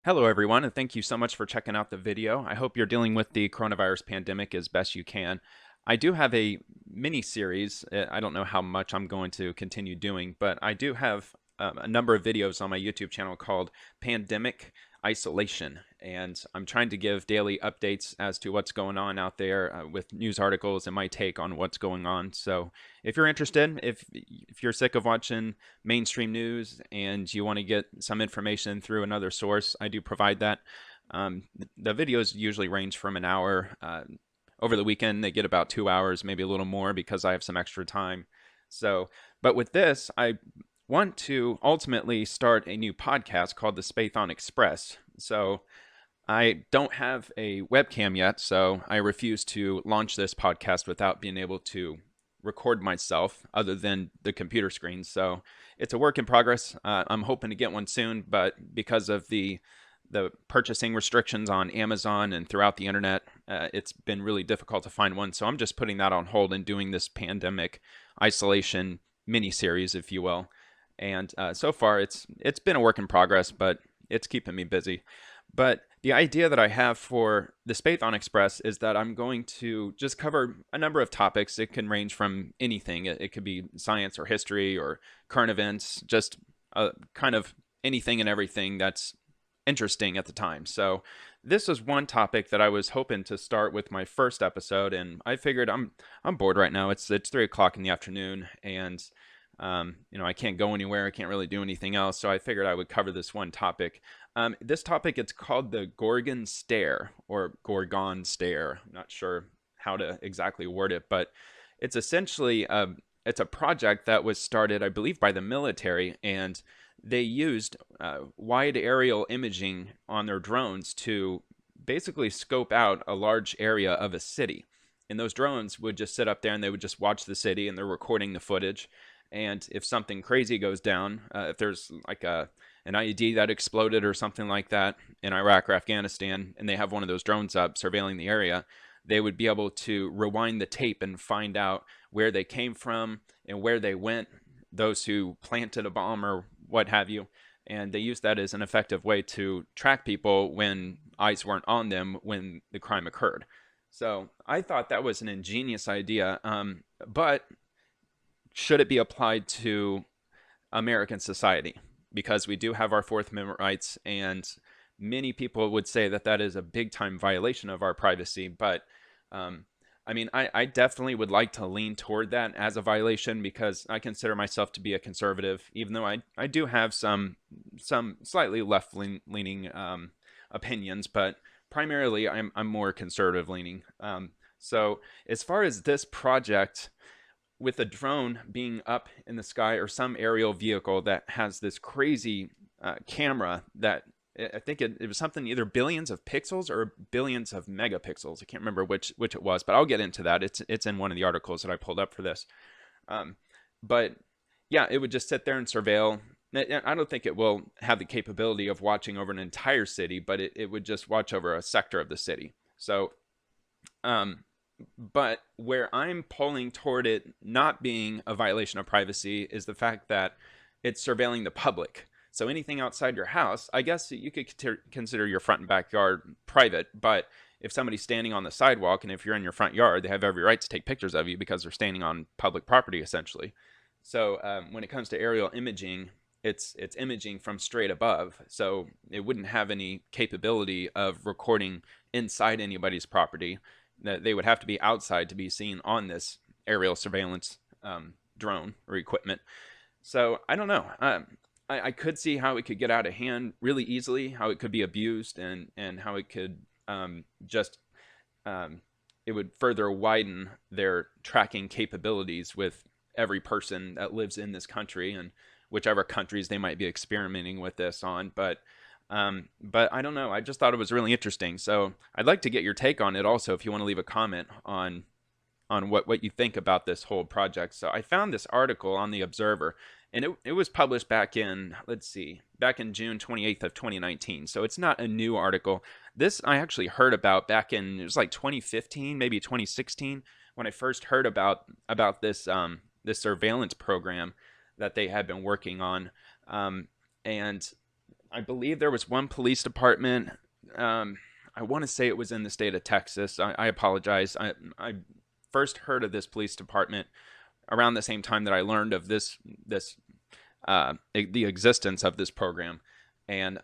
Hello, everyone, and thank you so much for checking out the video. I hope you're dealing with the coronavirus pandemic as best you can. I do have a mini series. I don't know how much I'm going to continue doing, but I do have a number of videos on my YouTube channel called Pandemic Isolation, and I'm trying to give daily updates as to what's going on out there with news articles and my take on what's going on. So if you're interested, if you're sick of watching mainstream news and you want to get some information through another source, I do provide that. The videos usually range from an hour. Over the weekend, they get about 2 hours, maybe a little more because I have some extra time. So, but with this, I want to ultimately start a new podcast called the Spathon Express. So I don't have a webcam yet, so I refuse to launch this podcast without being able to record myself other than the computer screen. So it's a work in progress. I'm hoping to get one soon, but because of the purchasing restrictions on Amazon and throughout the internet, it's been really difficult to find one. So I'm just putting that on hold and doing this pandemic isolation mini series, if you will. And so far, it's been a work in progress, but it's keeping me busy. But the idea that I have for the Spathon Express is that I'm going to just cover a number of topics. It can range from anything. It could be science or history or current events, just kind of anything and everything that's interesting at the time. So this was one topic that I was hoping to start with my first episode, and I figured I'm bored right now. It's 3 o'clock in the afternoon, and I can't go anywhere. I can't really do anything else. So I figured I would cover this one topic. This topic, it's called the Gorgon Stare or Gorgon Stare. I'm not sure how to exactly word it, but it's essentially it's a project that was started, I believe, by the military, and they used wide aerial imaging on their drones to basically scope out a large area of a city. And those drones would just sit up there and they would just watch the city, and they're recording the footage. And if something crazy goes down, if there's like an IED that exploded or something like that in Iraq or Afghanistan, and they have one of those drones up surveilling the area, they would be able to rewind the tape and find out where they came from and where they went, those who planted a bomb or what have you. And they use that as an effective way to track people when eyes weren't on them when the crime occurred. So I thought that was an ingenious idea, but should it be applied to American society? Because we do have our Fourth Amendment rights, and many people would say that that is a big time violation of our privacy. But I definitely would like to lean toward that as a violation because I consider myself to be a conservative, even though I do have some slightly left leaning opinions, but primarily I'm more conservative leaning. So as far as this project, with a drone being up in the sky or some aerial vehicle that has this crazy camera that I think it was something either billions of pixels or billions of megapixels. I can't remember which it was, but I'll get into that. It's in one of the articles that I pulled up for this. But yeah, it would just sit there and surveil. I don't think it will have the capability of watching over an entire city, but it would just watch over a sector of the city. So but where I'm pulling toward it not being a violation of privacy is the fact that it's surveilling the public. So anything outside your house, I guess you could consider your front and backyard private, but if somebody's standing on the sidewalk and if you're in your front yard, they have every right to take pictures of you because they're standing on public property, essentially. So when it comes to aerial imaging, it's imaging from straight above. So it wouldn't have any capability of recording inside anybody's property. They would have to be outside to be seen on this aerial surveillance drone or equipment. So I don't know. I could see how it could get out of hand really easily, how it could be abused, and how it could it would further widen their tracking capabilities with every person that lives in this country and whichever countries they might be experimenting with this on. But I don't know. I just thought it was really interesting. So I'd like to get your take on it also, if you want to leave a comment on what you think about this whole project. So I found this article on the Observer, and it was published back in, back in June 28th of 2019. So it's not a new article. This I actually heard about back in, it was like 2015, maybe 2016, when I first heard about this this surveillance program that they had been working on. And I believe there was one police department. Um, I want to say it was in the state of Texas. I apologize. I first heard of this police department around the same time that I learned of the existence of this program, and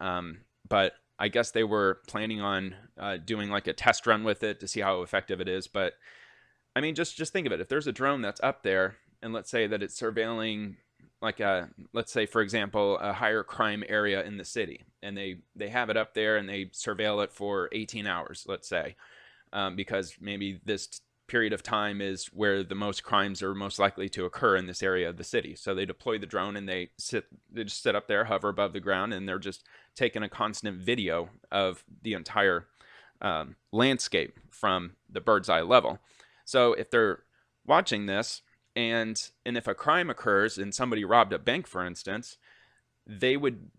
but I guess they were planning on doing like a test run with it to see how effective it is. But I mean, just think of it. If there's a drone that's up there, and let's say that it's surveilling, like let's say for example, a higher crime area in the city, and they have it up there and they surveil it for 18 hours, let's say, because maybe this period of time is where the most crimes are most likely to occur in this area of the city. So they deploy the drone and they just sit up there, hover above the ground, and they're just taking a constant video of the entire landscape from the bird's eye level. So if they're watching this, and if a crime occurs and somebody robbed a bank, for instance, they would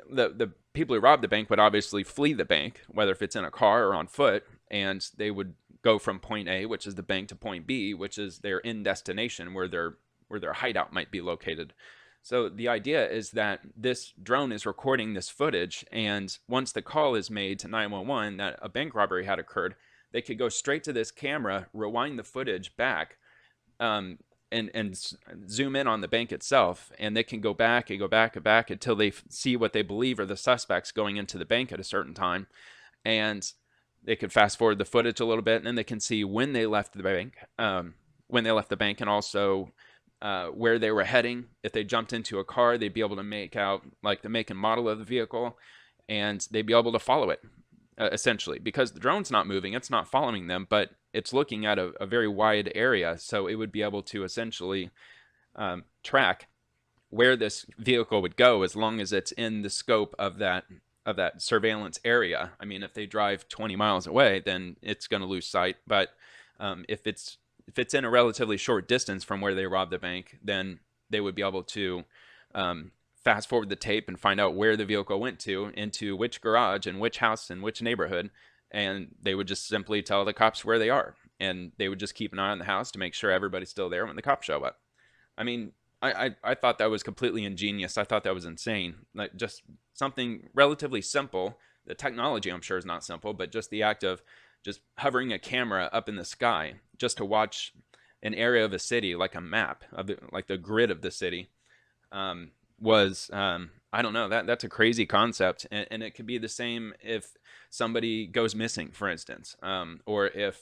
the people who robbed the bank would obviously flee the bank, whether if it's in a car or on foot, and they would go from point A, which is the bank, to point B, which is their end destination, where their hideout might be located. So the idea is that this drone is recording this footage, and once the call is made to 911 that a bank robbery had occurred, they could go straight to this camera, rewind the footage back, and zoom in on the bank itself, and they can go back and go back and back until they see what they believe are the suspects going into the bank at a certain time, and they could fast forward the footage a little bit, and then they can see when they left the bank, and also where they were heading. If they jumped into a car, they'd be able to make out like the make and model of the vehicle, and they'd be able to follow it, essentially, because the drone's not moving, it's not following them, but it's looking at a very wide area, so it would be able to essentially track where this vehicle would go as long as it's in the scope of that surveillance area. I mean, if they drive 20 miles away, then it's going to lose sight. But if it's in a relatively short distance from where they robbed the bank, then they would be able to fast forward the tape and find out where the vehicle went to, into which garage and which house and which neighborhood. And they would just simply tell the cops where they are, and they would just keep an eye on the house to make sure everybody's still there when the cops show up. I mean, I thought that was completely ingenious. I thought that was insane. Like, just something relatively simple. The technology, I'm sure, is not simple, but just the act of just hovering a camera up in the sky just to watch an area of a city, like a map of like the grid of the city, was I don't know, that's a crazy concept, and it could be the same if somebody goes missing, for instance, or if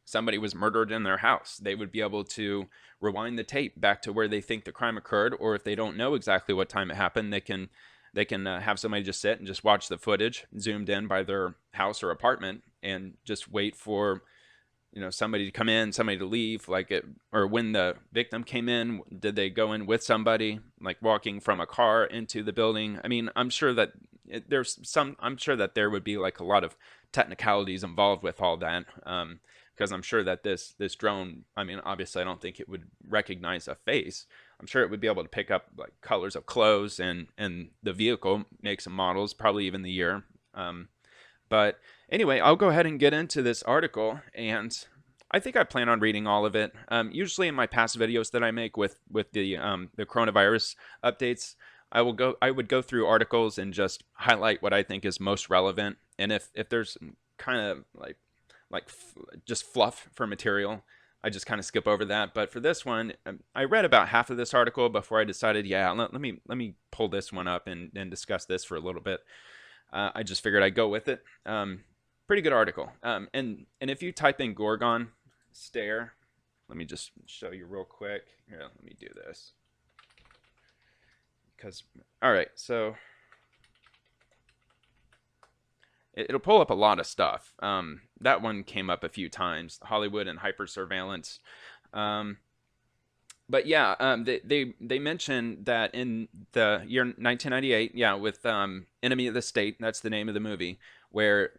somebody was murdered in their house. They would be able to rewind the tape back to where they think the crime occurred, or if they don't know exactly what time it happened, they can have somebody just sit and just watch the footage zoomed in by their house or apartment, and just wait for somebody to come in, somebody to leave, or when the victim came in, did they go in with somebody, like walking from a car into the building? I mean, I'm sure that there would be like a lot of technicalities involved with all that, because I'm sure that this drone, I mean, obviously I don't think it would recognize a face. I'm sure it would be able to pick up like colors of clothes and the vehicle makes and models, probably even the year. But anyway, I'll go ahead and get into this article, and I think I plan on reading all of it. Usually in my past videos that I make with the coronavirus updates, I would go through articles and just highlight what I think is most relevant. And if there's kind of just fluff for material, I just kind of skip over that. But for this one, I read about half of this article before I decided, yeah, let me pull this one up and discuss this for a little bit. I just figured I'd go with it. Pretty good article. And if you type in Gorgon Stare, let me just show you real quick. Here, let me do this. All right, so it'll pull up a lot of stuff. That one came up a few times, Hollywood and hypersurveillance. But yeah, they mentioned that in the year 1998, yeah, with Enemy of the State, that's the name of the movie, where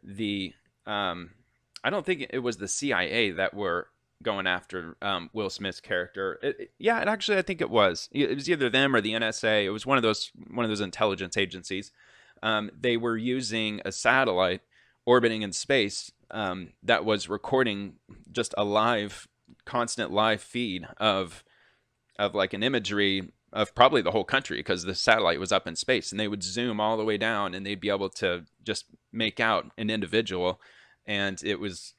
I don't think it was the CIA that were going after Will Smith's character. Actually, I think it was. It was either them or the NSA. It was one of those intelligence agencies. They were using a satellite orbiting in space that was recording just a constant live feed of like an imagery of probably the whole country because the satellite was up in space, and they would zoom all the way down and they'd be able to just make out an individual. And it was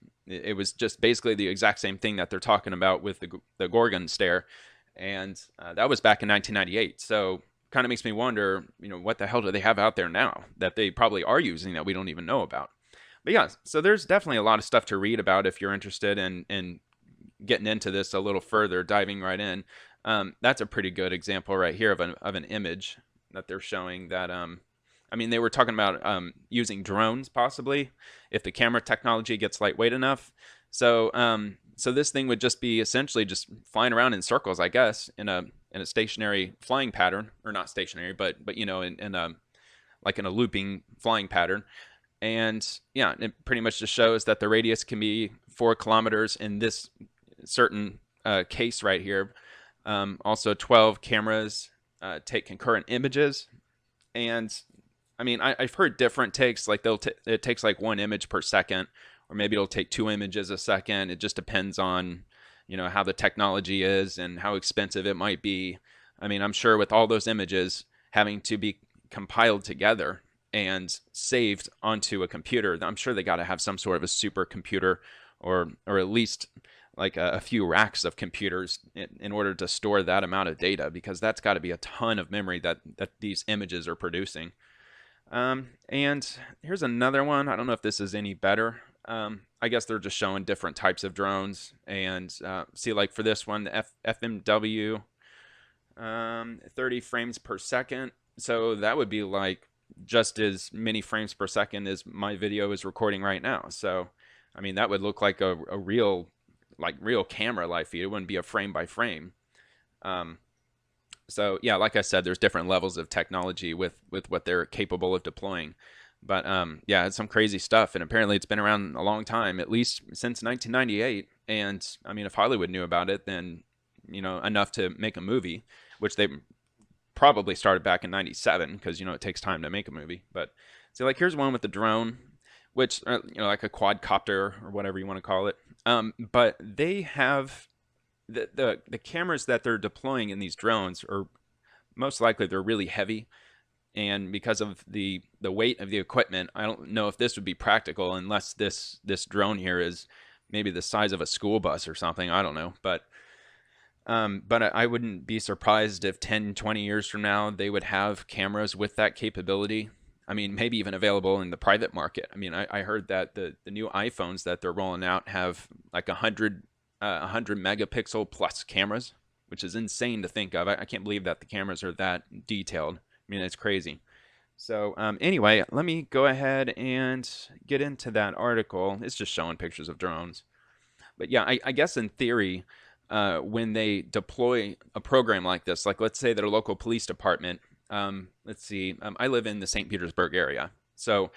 just basically the exact same thing that they're talking about with the Gorgon Stare. And that was back in 1998. So kind of makes me wonder, what the hell do they have out there now that they probably are using that we don't even know about? But yeah, so there's definitely a lot of stuff to read about if you're interested in getting into this a little further, diving right in. That's a pretty good example right here of an image that they're showing that, I mean, they were talking about using drones possibly if the camera technology gets lightweight enough. So this thing would just be essentially just flying around in circles, I guess, in a stationary flying pattern, or not stationary, but in a like in a looping flying pattern. And yeah, it pretty much just shows that the radius can be 4 kilometers in this certain case right here. Also, 12 cameras take concurrent images. And I mean, I've heard different takes, like it takes like 1 image per second, or maybe it'll take 2 images a second. It just depends on, how the technology is and how expensive it might be. I mean, I'm sure with all those images having to be compiled together and saved onto a computer, I'm sure they got to have some sort of a supercomputer, or at least like a few racks of computers in order to store that amount of data, because that's got to be a ton of memory that these images are producing. And here's another one. I don't know if this is any better. I guess they're just showing different types of drones. And see, like for this one, the FMW, 30 frames per second. So that would be like just as many frames per second as my video is recording right now. So, I mean, that would look like a real camera live feed. It wouldn't be a frame by frame. So yeah, like I said, there's different levels of technology with what they're capable of deploying. But yeah, it's some crazy stuff, and apparently it's been around a long time, at least since 1998. And I mean, if Hollywood knew about it, then enough to make a movie, which they probably started back in '97, because it takes time to make a movie. But see, like here's one with the drone, which like a quadcopter or whatever you want to call it. But they have the cameras that they're deploying in these drones are most likely they're really heavy, and because of the weight of the equipment, I don't know if this would be practical unless this drone here is maybe the size of a school bus or something. I don't know, but I wouldn't be surprised if 10, 20 years from now they would have cameras with that capability. I mean, maybe even available in the private market. I mean, I heard that the new iPhones that they're rolling out have like 100 megapixel plus cameras, which is insane to think of. I can't believe that the cameras are that detailed. I mean, it's crazy. So anyway, let me go ahead and get into that article. It's just showing pictures of drones. But yeah, I guess in theory, when they deploy a program like this, like let's say their local police department, let's see, I live in the St. Petersburg area. So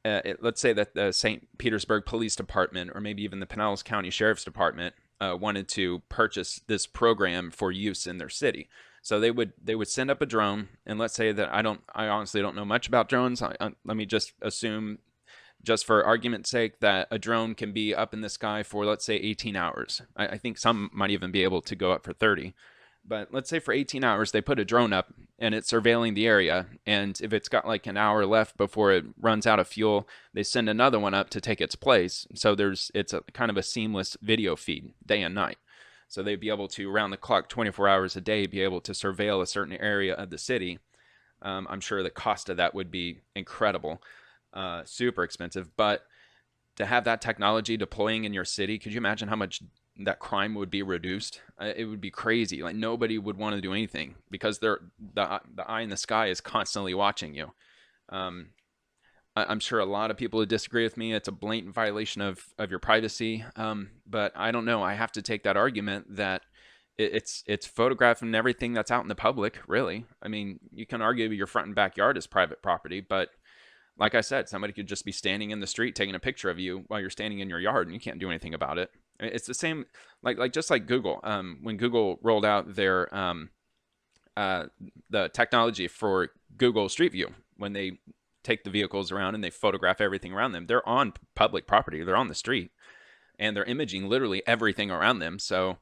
let's say that the St. Petersburg Police Department, or maybe even the Pinellas County Sheriff's Department, wanted to purchase this program for use in their city. So they would send up a drone, and let's say that I honestly don't know much about drones. Let me just assume, just for argument's sake, that a drone can be up in the sky for, let's say, 18 hours. I think some might even be able to go up for 30. But let's say for 18 hours, they put a drone up and it's surveilling the area. And if it's got like an hour left before it runs out of fuel, they send another one up to take its place. So it's a kind of a seamless video feed day and night. So they'd be able to, around the clock, 24 hours a day, be able to surveil a certain area of the city. I'm sure the cost of that would be incredible, super expensive. But to have that technology deploying in your city, could you imagine how much that crime would be reduced? It would be crazy. Like nobody would want to do anything because the eye in the sky is constantly watching you. I'm sure a lot of people would disagree with me. It's a blatant violation of your privacy. But I don't know. I have to take that argument that it's photographing everything that's out in the public, really. I mean, you can argue your front and backyard is private property, but like I said, somebody could just be standing in the street taking a picture of you while you're standing in your yard, and you can't do anything about it. It's the same, like just like Google. When Google rolled out their the technology for Google Street View, when they take the vehicles around and they photograph everything around them, they're on public property. They're on the street, and they're imaging literally everything around them. So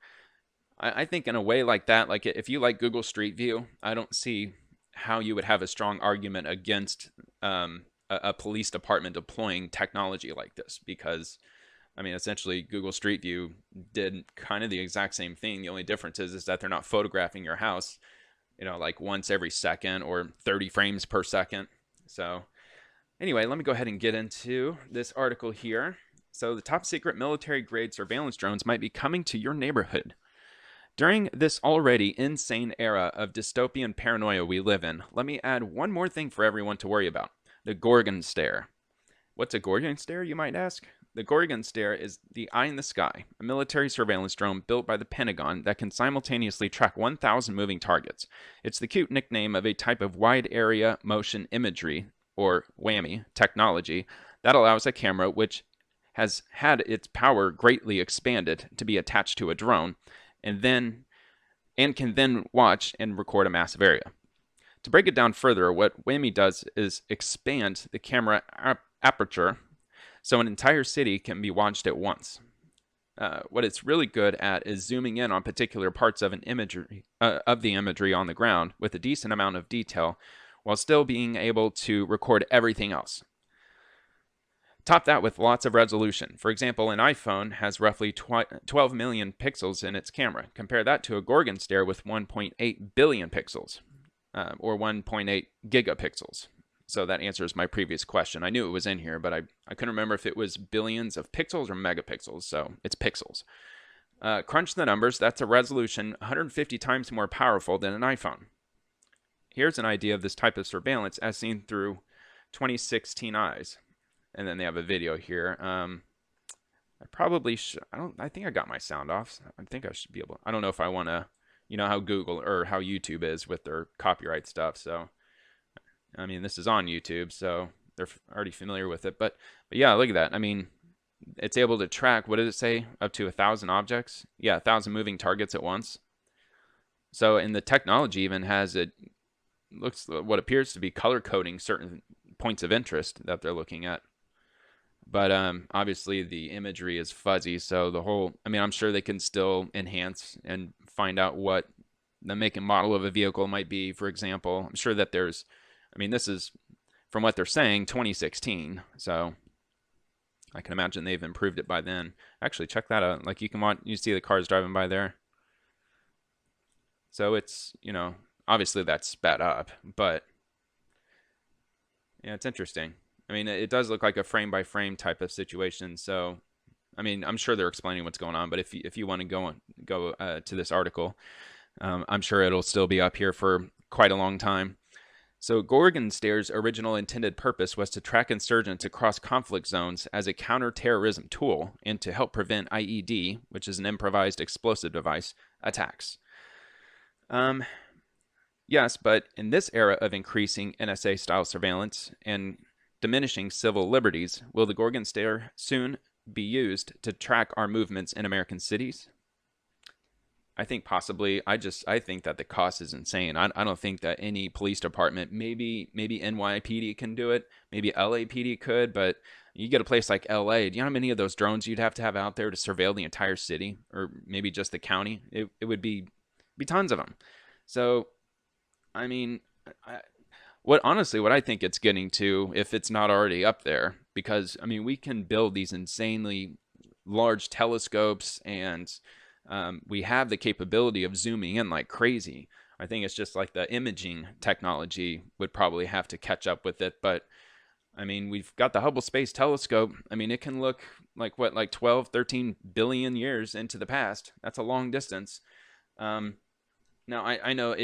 I think in a way like that, like if you like Google Street View, I don't see how you would have a strong argument against a police department deploying technology like this, because I mean, essentially, Google Street View did kind of the exact same thing. The only difference is that they're not photographing your house, like once every second or 30 frames per second. So anyway, let me go ahead and get into this article here. So the top secret military grade surveillance drones might be coming to your neighborhood. During this already insane era of dystopian paranoia we live in, let me add one more thing for everyone to worry about: the Gorgon Stare. What's a Gorgon Stare, you might ask? The Gorgon Stare is the Eye in the Sky, a military surveillance drone built by the Pentagon that can simultaneously track 1,000 moving targets. It's the cute nickname of a type of wide area motion imagery, or Wammy, technology that allows a camera which has had its power greatly expanded to be attached to a drone and can then watch and record a massive area. To break it down further, what Wammy does is expand the camera aperture so an entire city can be watched at once. What it's really good at is zooming in on particular parts of the imagery on the ground with a decent amount of detail, while still being able to record everything else. Top that with lots of resolution. For example, an iPhone has roughly 12 million pixels in its camera. Compare that to a Gorgon Stare with 1.8 billion pixels, or 1.8 gigapixels. So that answers my previous question. I knew it was in here, but I couldn't remember if it was billions of pixels or megapixels, so it's pixels. Crunch the numbers, that's a resolution 150 times more powerful than an iPhone. Here's an idea of this type of surveillance as seen through 2016 eyes. And then they have a video here. I probably should, I think I got my sound off. I think I should be able, I don't know if I want to, how Google or how YouTube is with their copyright stuff. So, I mean, this is on YouTube, so they're already familiar with it. But yeah, look at that. I mean, it's able to track, what did it say? Up to 1,000 objects? Yeah, 1,000 moving targets at once. So, and the technology even has looks what appears to be color coding certain points of interest that they're looking at. But obviously the imagery is fuzzy, so I'm sure they can still enhance and find out what the make and model of a vehicle might be, for example. I'm sure that this is, from what they're saying, 2016, so I can imagine they've improved it by then. Actually, check that out. Like you see the cars driving by there. So it's, obviously that's sped up, but yeah, it's interesting. I mean, it does look like a frame-by-frame type of situation. So, I mean, I'm sure they're explaining what's going on. But if you want to go to this article, I'm sure it'll still be up here for quite a long time. So, Gorgon Stare's original intended purpose was to track insurgents across conflict zones as a counter-terrorism tool and to help prevent IED, which is an improvised explosive device, attacks. Yes, but in this era of increasing NSA-style surveillance and diminishing civil liberties, will the Gorgon Stare soon be used to track our movements in American cities? I think possibly. I think that the cost is insane. I don't think that any police department, maybe NYPD can do it, maybe LAPD could, but you get a place like LA, do you know how many of those drones you'd have to have out there to surveil the entire city, or maybe just the county? It would be tons of them. So, I mean, what I think it's getting to, if it's not already up there, because I mean, we can build these insanely large telescopes, and we have the capability of zooming in like crazy. I think it's just like the imaging technology would probably have to catch up with it. But I mean, we've got the Hubble Space Telescope. I mean, it can look like 12, 13 billion years into the past. That's a long distance. Now I know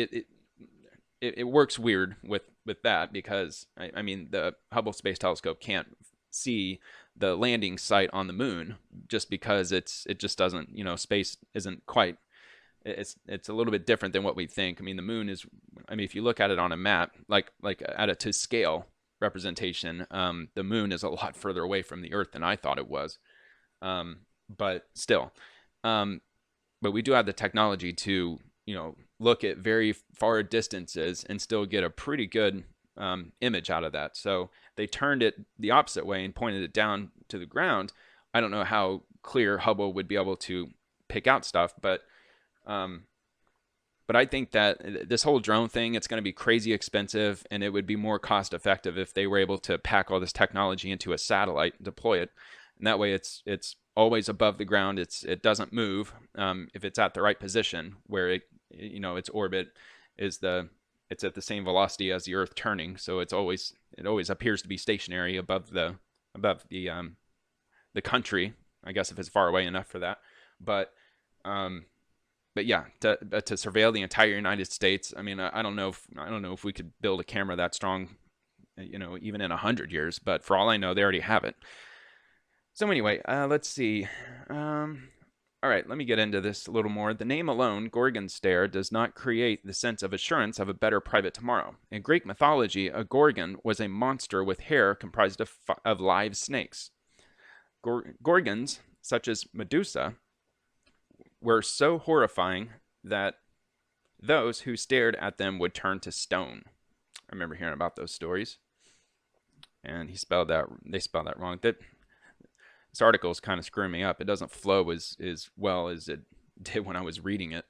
it works weird with that, because I mean, the Hubble Space Telescope can't see the landing site on the moon just because it just doesn't, space isn't quite, it's a little bit different than what we think. I mean, the moon is, if you look at it on a map, like at a to scale representation, the moon is a lot further away from the Earth than I thought it was. But still, but we do have the technology to, look at very far distances and still get a pretty good image out of that. So they turned it the opposite way and pointed it down to the ground. I don't know how clear Hubble would be able to pick out stuff, but Um, but I think that this whole drone thing, it's going to be crazy expensive, and it would be more cost effective if they were able to pack all this technology into a satellite and deploy it. And that way it's always above the ground. It doesn't move if it's at the right position where its orbit is it's at the same velocity as the Earth turning. So it always appears to be stationary above the country. I guess if it's far away enough for that. But yeah, to surveil the entire United States. I mean, I don't know if we could build a camera that strong, even in 100 years. But for all I know, they already have it. So anyway, let's see. All right, let me get into this a little more. The name alone, Gorgon Stare, does not create the sense of assurance of a better private tomorrow. In Greek mythology, a gorgon was a monster with hair comprised of live snakes. Gorgons, such as Medusa, were so horrifying that those who stared at them would turn to stone. I remember hearing about those stories. And they spelled that wrong. This article is kind of screwing me up. It doesn't flow as well as it did when I was reading it.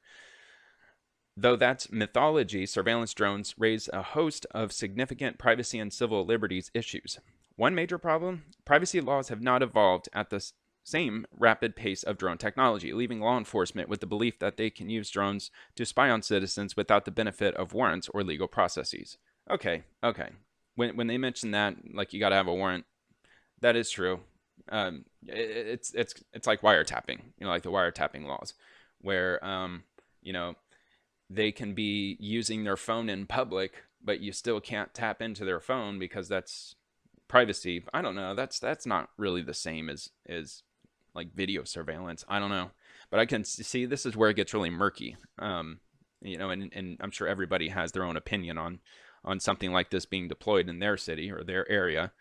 Though that's mythology, surveillance drones raise a host of significant privacy and civil liberties issues. One major problem, privacy laws have not evolved at the same rapid pace of drone technology, leaving law enforcement with the belief that they can use drones to spy on citizens without the benefit of warrants or legal processes. Okay. When they mention that, like you got to have a warrant, that is true. It's like wiretapping, like the wiretapping laws, where they can be using their phone in public, but you still can't tap into their phone because that's privacy. I don't know. That's not really the same as like video surveillance. I don't know, but I can see this is where it gets really murky. And I'm sure everybody has their own opinion on something like this being deployed in their city or their area.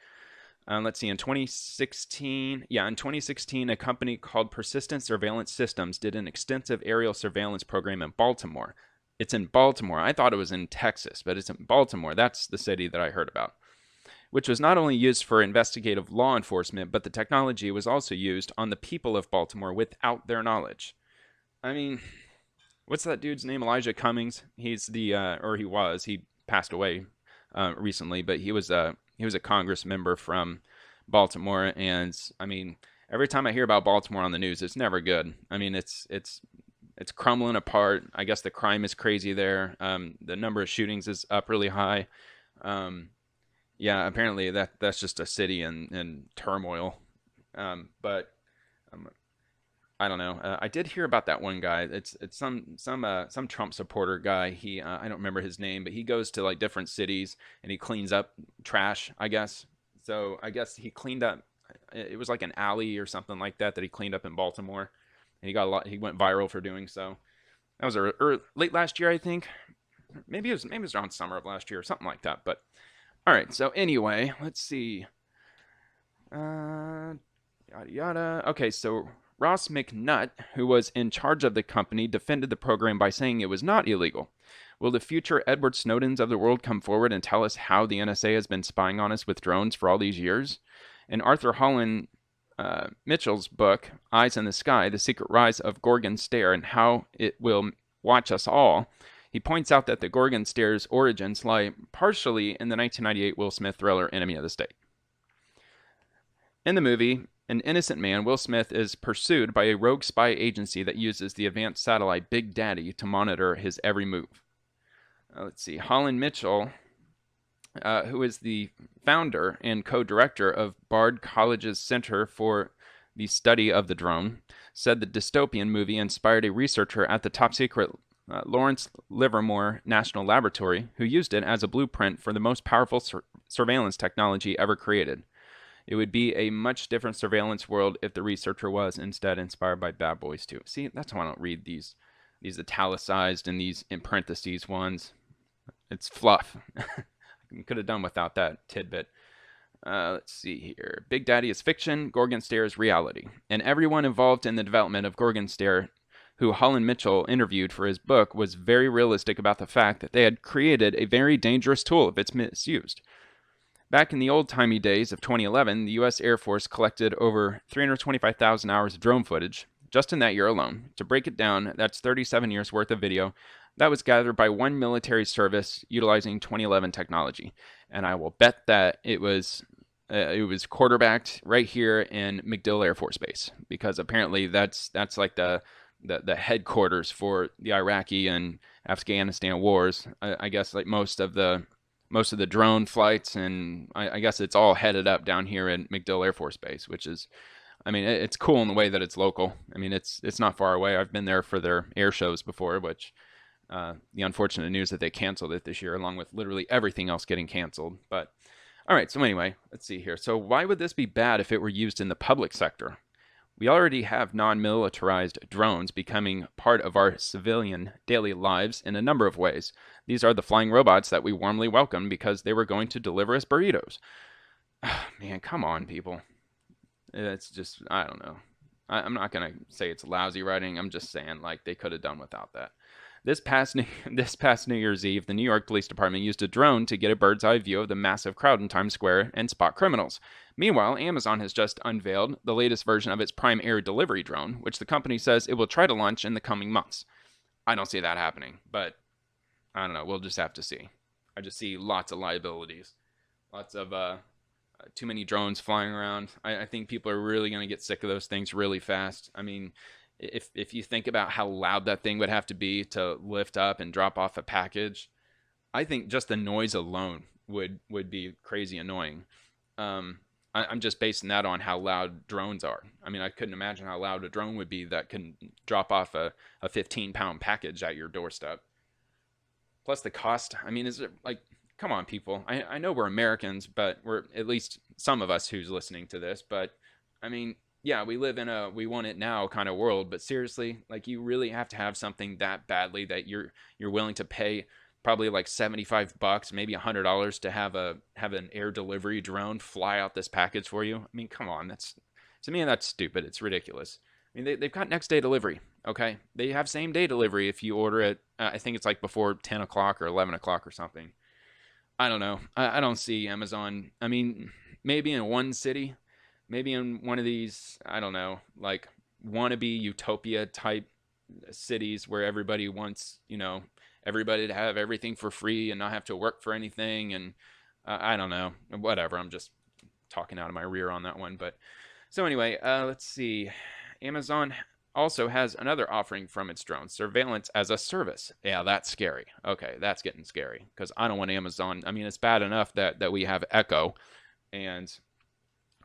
Let's see, in 2016, a company called Persistent Surveillance Systems did an extensive aerial surveillance program in Baltimore. It's in Baltimore. I thought it was in Texas, but it's in Baltimore. That's the city that I heard about, which was not only used for investigative law enforcement, but the technology was also used on the people of Baltimore without their knowledge. I mean, what's that dude's name? Elijah Cummings. He's he passed away recently, but he was a Congress member from Baltimore, and I mean, every time I hear about Baltimore on the news, it's never good. I mean, it's crumbling apart. I guess the crime is crazy there. The number of shootings is up really high. Yeah, apparently that's just a city in turmoil. But I don't know. I did hear about that one guy. It's some Trump supporter guy. He I don't remember his name, but he goes to like different cities and he cleans up trash, I guess. So I guess he cleaned up. It was like an alley or something like that he cleaned up in Baltimore, and he went viral for doing so. That was late last year, I think. Maybe it was around summer of last year or something like that. But all right. So anyway, let's see. Yada yada. Okay, so Ross McNutt, who was in charge of the company, defended the program by saying it was not illegal. Will the future Edward Snowdens of the world come forward and tell us how the NSA has been spying on us with drones for all these years? In Arthur Holland Mitchell's book, Eyes in the Sky, The Secret Rise of Gorgon Stare and How It Will Watch Us All, he points out that the Gorgon Stare's origins lie partially in the 1998 Will Smith thriller Enemy of the State. In the movie, an innocent man, Will Smith, is pursued by a rogue spy agency that uses the advanced satellite Big Daddy to monitor his every move. Let's see. Holland Mitchell, who is the founder and co-director of Bard College's Center for the Study of the Drone, said the dystopian movie inspired a researcher at the top-secret Lawrence Livermore National Laboratory, who used it as a blueprint for the most powerful surveillance technology ever created. It would be a much different surveillance world if the researcher was instead inspired by Bad Boys 2. See, that's why I don't read these italicized and these in parentheses ones. It's fluff. Could have done without that tidbit. Let's see here. Big Daddy is fiction. Gorgon Stare is reality. And everyone involved in the development of Gorgon Stare, who Holland Mitchell interviewed for his book, was very realistic about the fact that they had created a very dangerous tool if it's misused. Back in the old-timey days of 2011, the U.S. Air Force collected over 325,000 hours of drone footage, just in that year alone. To break it down, that's 37 years worth of video that was gathered by one military service utilizing 2011 technology. And I will bet that it was quarterbacked right here in MacDill Air Force Base, because apparently that's like the headquarters for the Iraqi and Afghanistan wars. I guess like most of the drone flights, and I guess it's all headed up down here in MacDill Air Force Base, which is, I mean, it's cool in the way that it's local. I mean, it's not far away. I've been there for their air shows before, which the unfortunate news that they canceled it this year, along with literally everything else getting canceled. But all right, so anyway, let's see here. So why would this be bad if it were used in the public sector? We already have non-militarized drones becoming part of our civilian daily lives in a number of ways. These are the flying robots that we warmly welcome because they were going to deliver us burritos. Man, come on, people. It's just, I don't know. I'm not going to say it's lousy writing. I'm just saying, like, they could have done without that. This past New Year's Eve, the New York Police Department used a drone to get a bird's eye view of the massive crowd in Times Square and spot criminals. Meanwhile, Amazon has just unveiled the latest version of its Prime Air delivery drone, which the company says it will try to launch in the coming months. I don't see that happening, but I don't know. We'll just have to see. I just see lots of liabilities, lots of too many drones flying around. I think people are really going to get sick of those things really fast. I mean, if you think about how loud that thing would have to be to lift up and drop off a package, I think just the noise alone would be crazy annoying. I'm just basing that on how loud drones are. I mean, I couldn't imagine how loud a drone would be that can drop off a 15-pound package at your doorstep. Plus the cost. I mean, is it like, come on, people. I know we're Americans, but we're, at least some of us who's listening to this, but I mean, yeah, we live in a we want it now kind of world, but seriously, like, you really have to have something that badly that you're willing to pay probably like $75, maybe $100 to have an air delivery drone fly out this package for you. I mean, come on, to me that's stupid. It's ridiculous. I mean, they've got next day delivery. Okay, they have same day delivery if you order it. I think it's like before 10 o'clock or 11 o'clock or something. I don't know. I don't see Amazon. I mean, maybe in one city. Maybe in one of these, I don't know, like wannabe utopia type cities where everybody wants, everybody to have everything for free and not have to work for anything. And I don't know, whatever. I'm just talking out of my rear on that one. But so anyway, let's see. Amazon also has another offering from its drones, surveillance as a service. Yeah, that's scary. Okay, that's getting scary because I don't want Amazon. I mean, it's bad enough that we have Echo and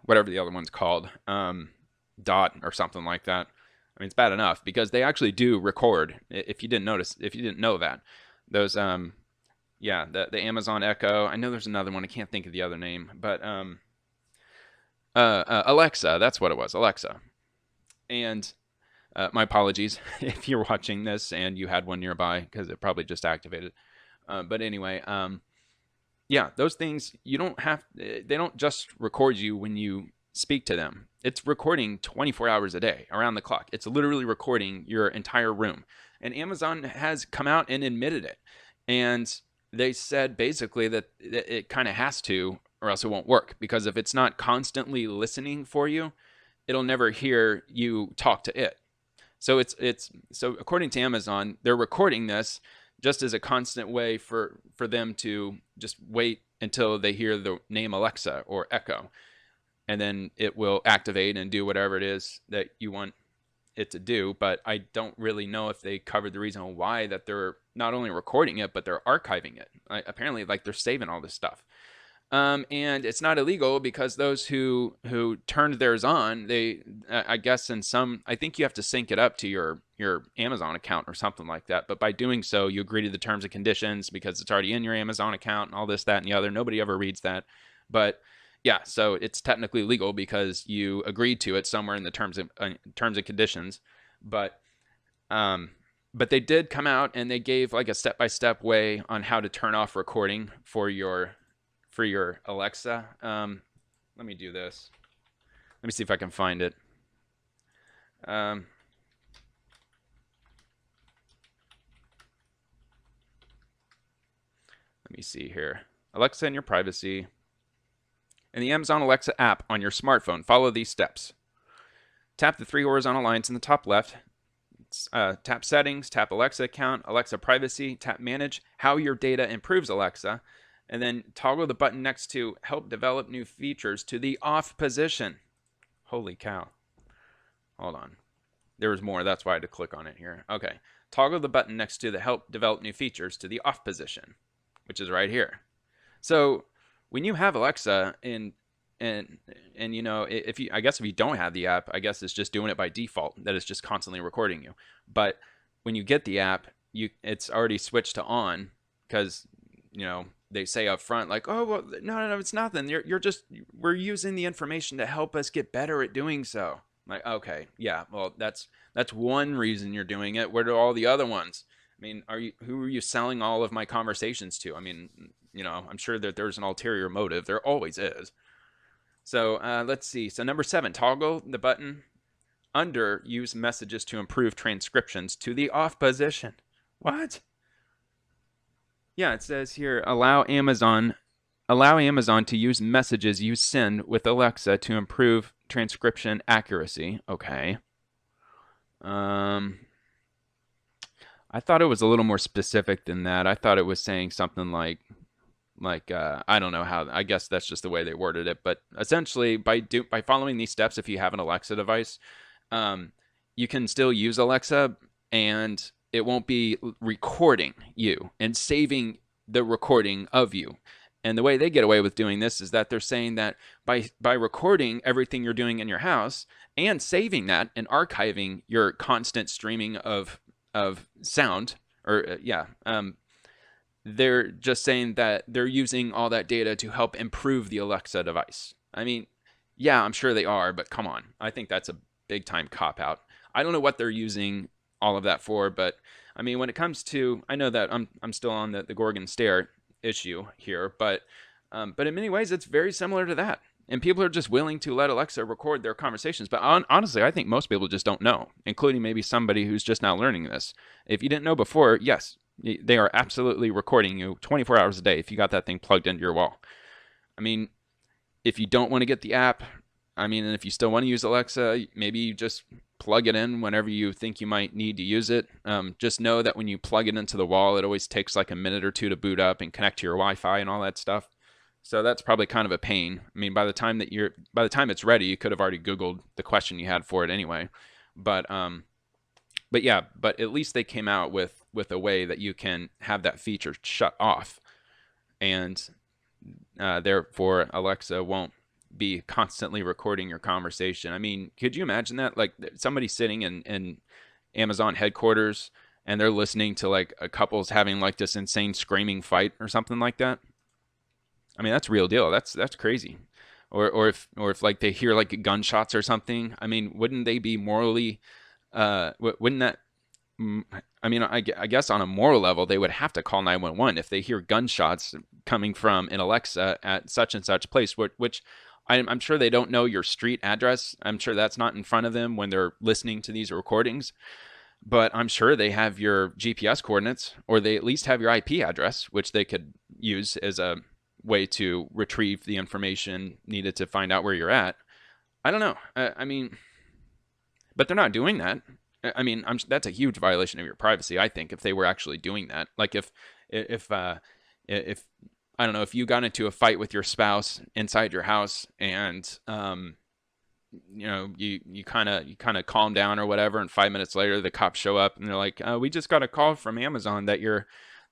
whatever the other one's called, Dot or something like that. I mean, it's bad enough because they actually do record. If you didn't know that, those, the Amazon Echo. I know there's another one. I can't think of the other name, but Alexa. That's what it was, Alexa. And my apologies if you're watching this and you had one nearby because it probably just activated. But anyway, yeah, those things, they don't just record you when you speak to them. It's recording 24 hours a day, around the clock. It's literally recording your entire room. And Amazon has come out and admitted it. And they said basically that it kind of has to, or else it won't work. Because if it's not constantly listening for you, it'll never hear you talk to it. So so according to Amazon, they're recording this just as a constant way for them to just wait until they hear the name Alexa or Echo. And then it will activate and do whatever it is that you want it to do. But I don't really know if they covered the reason why that they're not only recording it, but they're archiving it. Apparently, like, they're saving all this stuff. And it's not illegal because those who turned theirs on, I guess I think you have to sync it up to your Amazon account or something like that. But by doing so, you agree to the terms and conditions because it's already in your Amazon account and all this, that, and the other. Nobody ever reads that. But yeah, so it's technically legal because you agreed to it somewhere in the terms and conditions. But they did come out and they gave like a step-by-step way on how to turn off recording for your Alexa. Let me do this. Let me see if I can find it. Let me see here. Alexa and your privacy. In the Amazon Alexa app on your smartphone, follow these steps. tap the three horizontal lines in the top left, tap Settings, tap Alexa Account, Alexa Privacy, tap Manage How Your Data Improves Alexa, and then toggle the button next to Help Develop New Features to the off position. Holy cow. Hold on. There was more. That's why I had to click on it here. Okay. Toggle the button next to the Help Develop New Features to the off position, which is right here. So when you have Alexa and you know, if you, I guess if you don't have the app, I guess it's just doing it by default, that it's just constantly recording you. But when you get the app, it's already switched to on, because, you know, they say up front, like, oh, well, no, it's nothing. We're using the information to help us get better at doing so. Like, okay, yeah, well, that's one reason you're doing it. Where are all the other ones? I mean, who are you selling all of my conversations to? I mean, you know, I'm sure that there's an ulterior motive. There always is. So let's see. So number 7, toggle the button under Use Messages to Improve Transcriptions to the off position. What? Yeah, it says here, allow Amazon to use messages you send with Alexa to improve transcription accuracy. Okay. I thought it was a little more specific than that. I thought it was saying something like I don't know how, I guess that's just the way they worded it, but essentially by following these steps, if you have an Alexa device, you can still use Alexa and it won't be recording you and saving the recording of you. And the way they get away with doing this is that they're saying that by recording everything you're doing in your house and saving that and archiving your constant streaming of sound, or they're just saying that they're using all that data to help improve the Alexa device. I mean, yeah, I'm sure they are, but come on. I think that's a big time cop out. I don't know what they're using all of that for, but I mean, when it comes to, I know that I'm still on the Gorgon Stare issue here, but in many ways it's very similar to that. And people are just willing to let Alexa record their conversations. But honestly, I think most people just don't know, including maybe somebody who's just now learning this. If you didn't know before, yes, they are absolutely recording you 24 hours a day if you got that thing plugged into your wall. I mean, if you don't want to get the app, I mean, and if you still want to use Alexa, maybe you just plug it in whenever you think you might need to use it. Just know that when you plug it into the wall, it always takes like a minute or two to boot up and connect to your Wi-Fi and all that stuff. So that's probably kind of a pain. I mean, by the time it's ready, you could have already Googled the question you had for it anyway. But at least they came out with a way that you can have that feature shut off, and therefore Alexa won't be constantly recording your conversation. I mean, could you imagine that? Like somebody sitting in Amazon headquarters and they're listening to like a couple's having like this insane screaming fight or something like that. I mean, that's real deal. That's crazy. Or if like they hear like gunshots or something. I mean, wouldn't they be morally? Wouldn't that? I mean, I guess on a moral level, they would have to call 911 if they hear gunshots coming from an Alexa at such and such place, which I'm sure they don't know your street address. I'm sure that's not in front of them when they're listening to these recordings, but I'm sure they have your GPS coordinates, or they at least have your IP address, which they could use as a way to retrieve the information needed to find out where you're at. I don't know. I mean, but they're not doing that. I mean, that's a huge violation of your privacy, I think, if they were actually doing that. Like if I don't know, if you got into a fight with your spouse inside your house and you know, you kind of calm down or whatever, and 5 minutes later the cops show up and they're like, we just got a call from Amazon that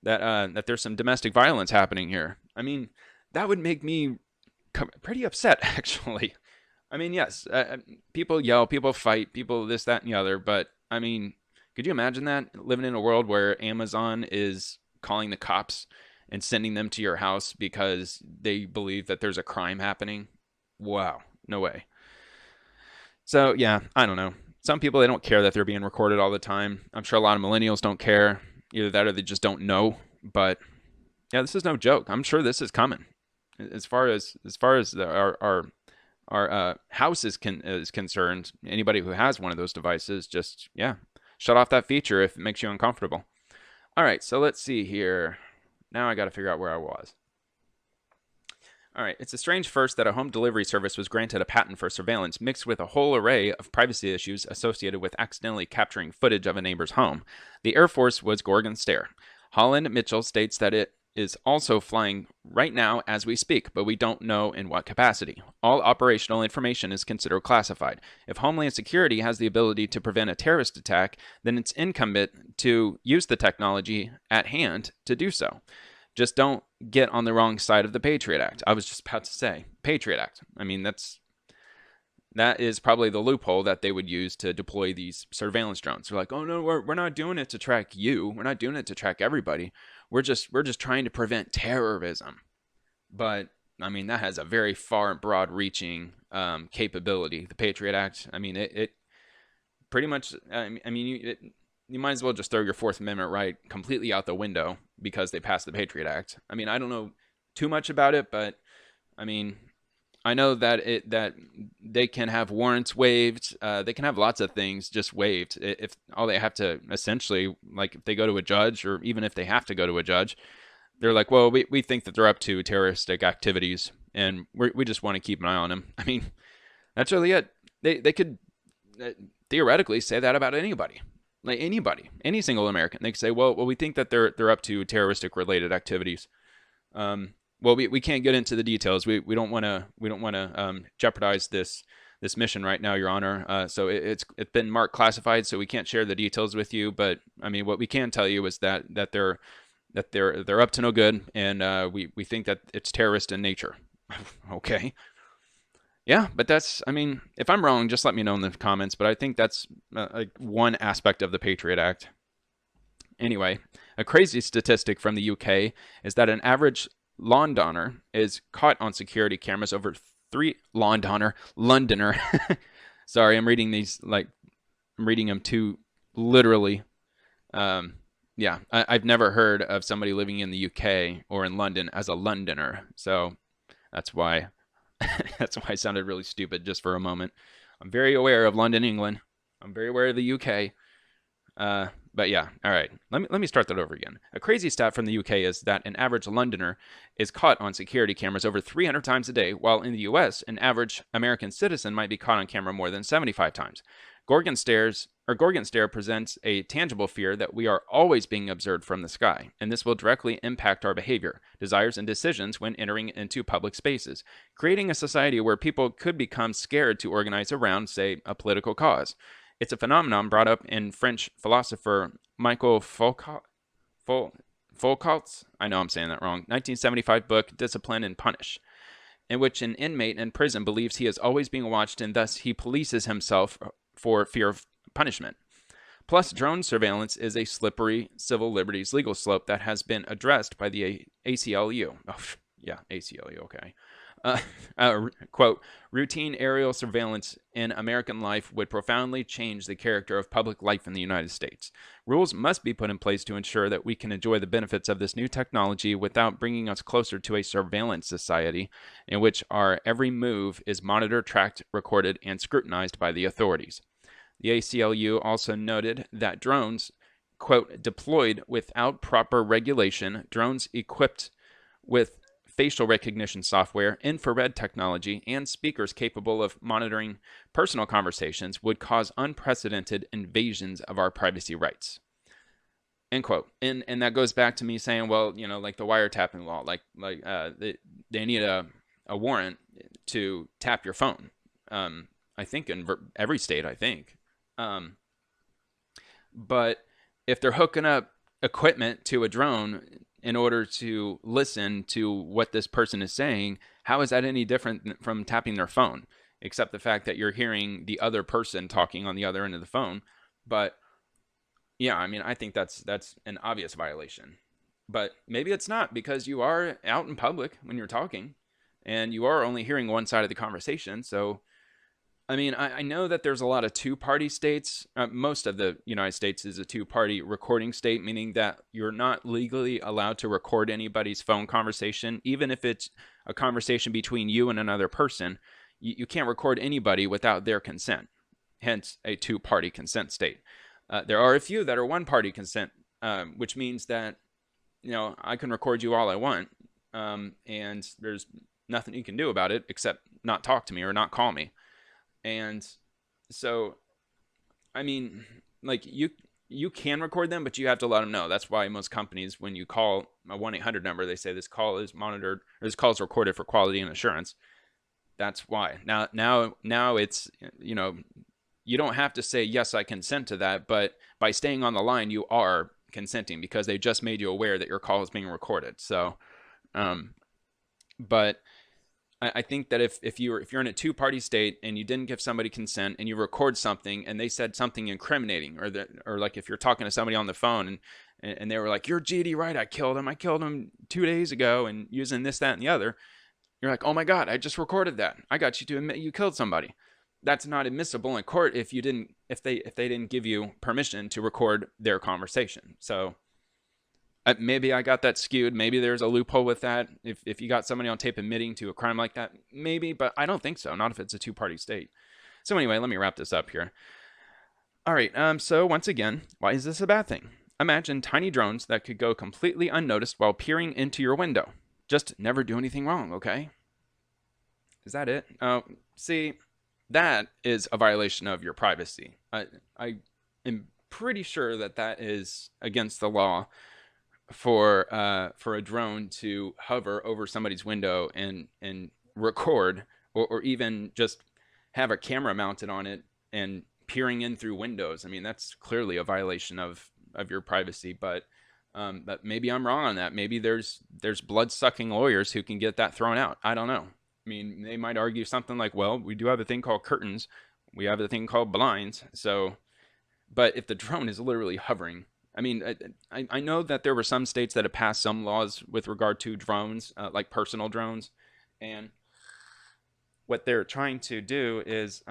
that there's some domestic violence happening here. I mean, that would make me pretty upset, actually. I mean, yes, people yell, people fight, people this, that, and the other, but I mean, could you imagine that, living in a world where Amazon is calling the cops and sending them to your house because they believe that there's a crime happening? Wow, no way. So yeah, I don't know. Some people, they don't care that they're being recorded all the time. I'm sure a lot of millennials don't care. Either that or they just don't know. But yeah, this is no joke. I'm sure this is coming. As far as our house is concerned, anybody who has one of those devices, just, yeah, shut off that feature if it makes you uncomfortable. All right, so let's see here. Now I got to figure out where I was. All right, it's a strange first that a home delivery service was granted a patent for surveillance mixed with a whole array of privacy issues associated with accidentally capturing footage of a neighbor's home. The Air Force was Gorgon Stare. Holland Mitchell states that it is also flying right now as we speak, but we don't know in what capacity. All operational information is considered classified. If Homeland Security has the ability to prevent a terrorist attack, then it's incumbent to use the technology at hand to do so. Just don't get on the wrong side of the Patriot Act. I was just about to say, Patriot Act. I mean, that is probably the loophole that they would use to deploy these surveillance drones. They're like, oh no, we're not doing it to track you. We're not doing it to track everybody. We're just trying to prevent terrorism. But I mean, that has a very far and broad-reaching capability. The Patriot Act. I mean, it pretty much. I mean, you might as well just throw your Fourth Amendment right completely out the window because they passed the Patriot Act. I mean, I don't know too much about it, but I mean, I know that they can have warrants waived. They can have lots of things just waived. If all they have to essentially, like if they go to a judge, or even if they have to go to a judge, they're like, well, we think that they're up to terroristic activities, and we just want to keep an eye on them. I mean, that's really it. They could theoretically say that about anybody. Like anybody, any single American, they could say, well, we think that they're up to terroristic related activities. Well, we can't get into the details. We don't want to jeopardize this mission right now, Your Honor. So it's been marked classified, so we can't share the details with you. But I mean, what we can tell you is that they're up to no good, and we think that it's terrorist in nature. Okay. Yeah, but that's, I mean, if I'm wrong, just let me know in the comments, but I think that's like one aspect of the Patriot Act. Anyway, a crazy statistic from the UK is that an average Londoner is caught on security cameras over Londoner. Sorry, I'm reading these like, I'm reading them too literally. Yeah, I've never heard of somebody living in the UK or in London as a Londoner, so that's why. That's why I sounded really stupid just for a moment. I'm very aware of London, England. I'm very aware of the UK. But yeah, all right. Let me start that over again. A crazy stat from the UK is that an average Londoner is caught on security cameras over 300 times a day, while in the US, an average American citizen might be caught on camera more than 75 times. Gorgon Stare presents a tangible fear that we are always being observed from the sky, and this will directly impact our behavior, desires, and decisions when entering into public spaces, creating a society where people could become scared to organize around, say, a political cause. It's a phenomenon brought up in French philosopher Michael Foucault's, I know I'm saying that wrong, 1975 book, Discipline and Punish, in which an inmate in prison believes he is always being watched and thus he polices himself for fear of punishment. Plus, drone surveillance is a slippery civil liberties legal slope that has been addressed by the ACLU. Oh, yeah, ACLU, okay. Quote, routine aerial surveillance in American life would profoundly change the character of public life in the United States. Rules must be put in place to ensure that we can enjoy the benefits of this new technology without bringing us closer to a surveillance society in which our every move is monitored, tracked, recorded, and scrutinized by the authorities. The ACLU also noted that drones, quote, deployed without proper regulation, drones equipped with facial recognition software, infrared technology, and speakers capable of monitoring personal conversations would cause unprecedented invasions of our privacy rights. End quote. And that goes back to me saying, well, you know, like the wiretapping law, they need a warrant to tap your phone. I think in every state, I think. But if they're hooking up equipment to a drone in order to listen to what this person is saying, how is that any different from tapping their phone? Except the fact that you're hearing the other person talking on the other end of the phone. But yeah, I mean, I think that's an obvious violation. But maybe it's not, because you are out in public when you're talking and you are only hearing one side of the conversation. So I mean, I know that there's a lot of two-party states. Most of the United States is a two-party recording state, meaning that you're not legally allowed to record anybody's phone conversation, even if it's a conversation between you and another person. You can't record anybody without their consent, hence a two-party consent state. There are a few that are one-party consent, which means that, you know, I can record you all I want, and there's nothing you can do about it except not talk to me or not call me. And so, I mean, like you can record them, but you have to let them know. That's why most companies, when you call a 1-800 number, they say this call is monitored, or this call is recorded for quality and assurance. That's why. Now it's, you know, you don't have to say, yes, I consent to that, but by staying on the line, you are consenting because they just made you aware that your call is being recorded. So, but I think that if you're in a two-party state and you didn't give somebody consent and you record something and they said something incriminating, or like if you're talking to somebody on the phone and they were like, "You're GD right, I killed him 2 days ago," and using this, that, and the other, you're like, "Oh my God, I just recorded that. I got you to admit you killed somebody." That's not admissible in court if they didn't give you permission to record their conversation. So maybe I got that skewed. Maybe there's a loophole with that. If you got somebody on tape admitting to a crime like that, maybe, but I don't think so. Not if it's a two-party state. So anyway, let me wrap this up here. All right. So once again, why is this a bad thing? Imagine tiny drones that could go completely unnoticed while peering into your window. Just never do anything wrong, okay? Is that it? See, that is a violation of your privacy. I am pretty sure that is against the law for a drone to hover over somebody's window and record, or even just have a camera mounted on it and peering in through windows. I mean, that's clearly a violation of your privacy, but maybe I'm wrong on that. Maybe there's blood-sucking lawyers who can get that thrown out. I don't know. I mean, they might argue something like, well, we do have a thing called curtains. We have a thing called blinds. So, but if the drone is literally hovering, I mean, I know that there were some states that have passed some laws with regard to drones, like personal drones. And what they're trying to do is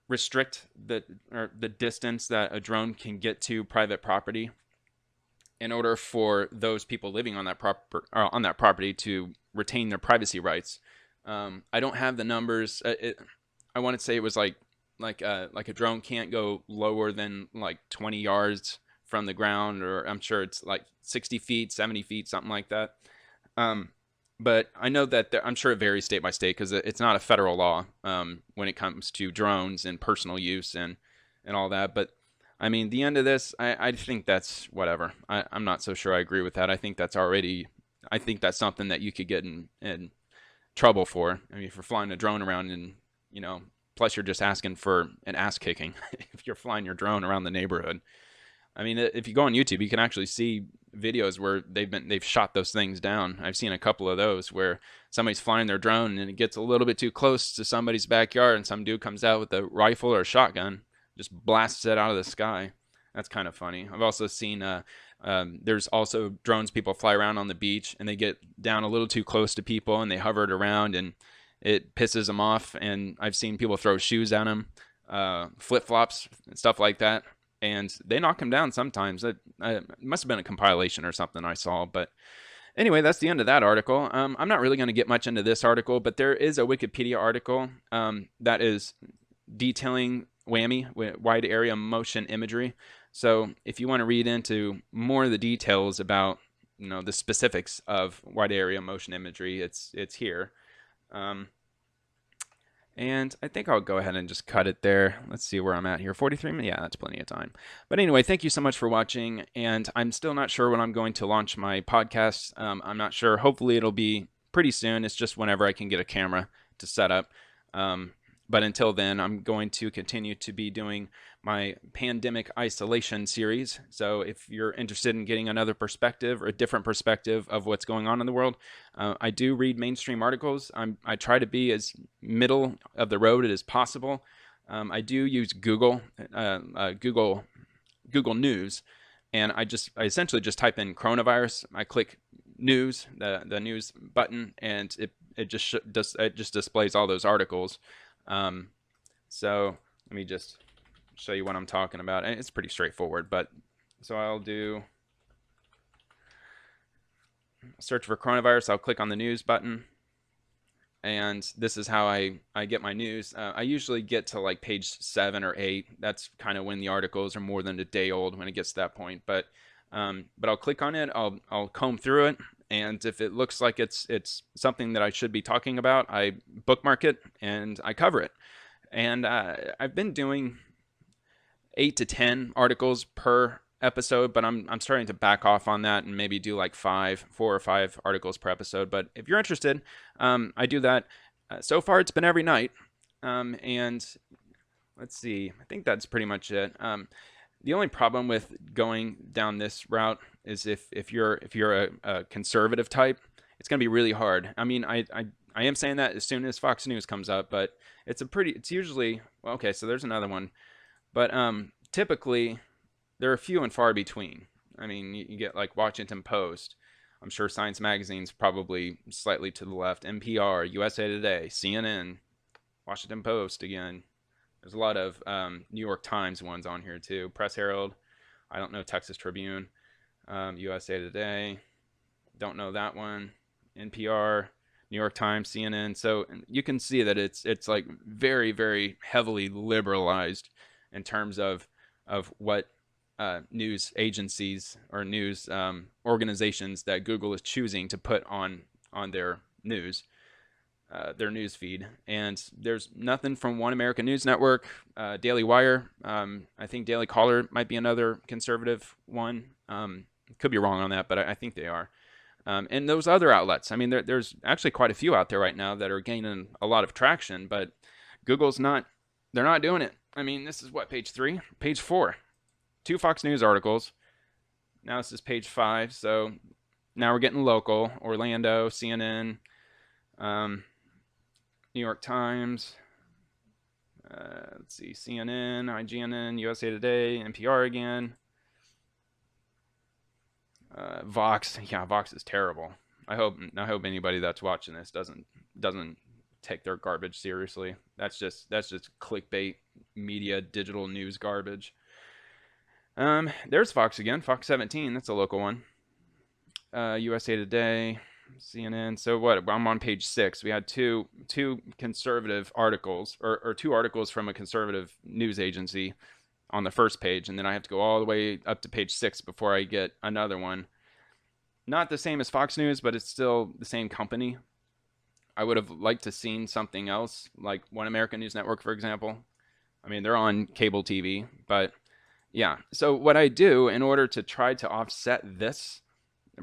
restrict the distance that a drone can get to private property in order for those people living on that property to retain their privacy rights. I don't have the numbers. I want to say it was like a drone can't go lower than like 20 yards from the ground, or I'm sure it's like 60 feet, 70 feet, something like that. But I know that I'm sure it varies state by state because it's not a federal law when it comes to drones and personal use and all that. But I mean, the end of this, I think that's whatever. I'm not so sure I agree with that. I think that's something that you could get in trouble for. I mean, if you're flying a drone around and, you know, plus you're just asking for an ass kicking if you're flying your drone around the neighborhood. I mean, if you go on YouTube, you can actually see videos where they've shot those things down. I've seen a couple of those where somebody's flying their drone and it gets a little bit too close to somebody's backyard and some dude comes out with a rifle or a shotgun, just blasts it out of the sky. That's kind of funny. I've also seen there's also drones people fly around on the beach and they get down a little too close to people and they hover it around and it pisses them off. And I've seen people throw shoes at them, flip-flops and stuff like that. And they knock them down sometimes. It must have been a compilation or something I saw. But anyway, that's the end of that article. I'm not really going to get much into this article, but there is a Wikipedia article that is detailing Wammy, wide area motion imagery. So if you want to read into more of the details about, you know, the specifics of wide area motion imagery, it's here. And I think I'll go ahead and just cut it there. Let's see where I'm at here. 43 minutes? Yeah, that's plenty of time. But anyway, thank you so much for watching. And I'm still not sure when I'm going to launch my podcast. I'm not sure. Hopefully it'll be pretty soon. It's just whenever I can get a camera to set up. But until then, I'm going to continue to be doing my pandemic isolation series. So if you're interested in getting another perspective or a different perspective of what's going on in the world, I do read mainstream articles. I try to be as middle of the road as possible. I do use Google News, and I essentially just type in coronavirus. I click news, the news button, and it just displays all those articles. So let me just show you what I'm talking about. And it's pretty straightforward, but so I'll do search for coronavirus. I'll click on the news button, and this is how I get my news. I usually get to like page 7 or 8. That's kind of when the articles are more than a day old when it gets to that point. But I'll click on it. I'll comb through it, and if it looks like it's something that I should be talking about, I bookmark it and I cover it. And I've been doing 8 to 10 articles per episode, but I'm starting to back off on that and maybe do like 4 or 5 articles per episode. But if you're interested, I do that. So far, it's been every night, and let's see. I think that's pretty much it. The only problem with going down this route is if you're a conservative type, it's going to be really hard. I mean, I am saying that as soon as Fox News comes up, but it's usually, well, okay, so there's another one. But typically, they're few and far between. I mean, you get like Washington Post. I'm sure Science Magazine's probably slightly to the left. NPR, USA Today, CNN, Washington Post again. There's a lot of New York Times ones on here too. Press Herald. I don't know, Texas Tribune. USA Today. Don't know that one. NPR, New York Times, CNN. So you can see that it's like very, very heavily liberalized in terms of what news agencies or news organizations that Google is choosing to put on their news feed. And there's nothing from One American News Network, Daily Wire. I think Daily Caller might be another conservative one. Could be wrong on that, but I think they are. And those other outlets, I mean, there's actually quite a few out there right now that are gaining a lot of traction, but Google's they're not doing it. I mean, this is what, page 3? Page 4. 2 Fox News articles. Now this is page 5, so now we're getting local. Orlando, CNN, New York Times, let's see, CNN, IGNN, USA Today, NPR again. Vox, yeah, Vox is terrible. I hope anybody that's watching this doesn't take their garbage seriously. That's just clickbait media, digital news garbage. There's Fox again, Fox 17. That's a local one. USA Today, CNN. So what? I'm on page 6. We had two conservative articles, or 2 articles from a conservative news agency on the first page, and then I have to go all the way up to page 6 before I get another one. Not the same as Fox News, but it's still the same company. I would have liked to seen something else, like One American News Network, for example. I mean, they're on cable TV, but yeah. So what I do in order to try to offset this,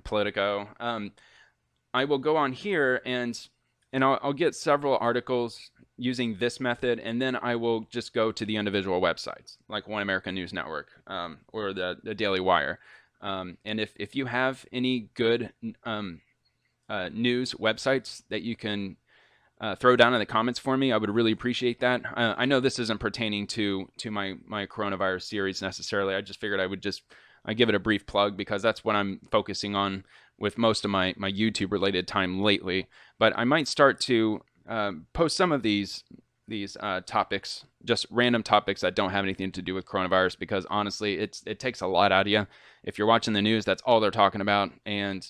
Politico, I will go on here and I'll get several articles using this method, and then I will just go to the individual websites, like One American News Network, or the Daily Wire. And if you have any good news websites that you can throw down in the comments for me, I would really appreciate that. I know this isn't pertaining to my coronavirus series necessarily. I just figured I give it a brief plug because that's what I'm focusing on with most of my YouTube related time lately. But I might start to post some of these topics, just random topics that don't have anything to do with coronavirus, because honestly, it takes a lot out of you. If you're watching the news, that's all they're talking about. And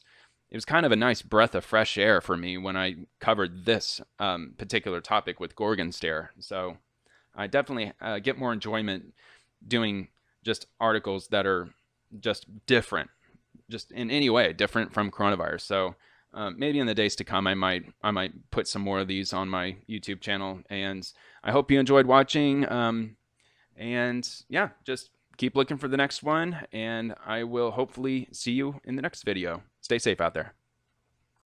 it was kind of a nice breath of fresh air for me when I covered this particular topic with Gorgon Stare. So I definitely get more enjoyment doing just articles that are just different, just in any way different from coronavirus. So maybe in the days to come, I might put some more of these on my YouTube channel. And I hope you enjoyed watching. And yeah, just keep looking for the next one, and I will hopefully see you in the next video. Stay safe out there.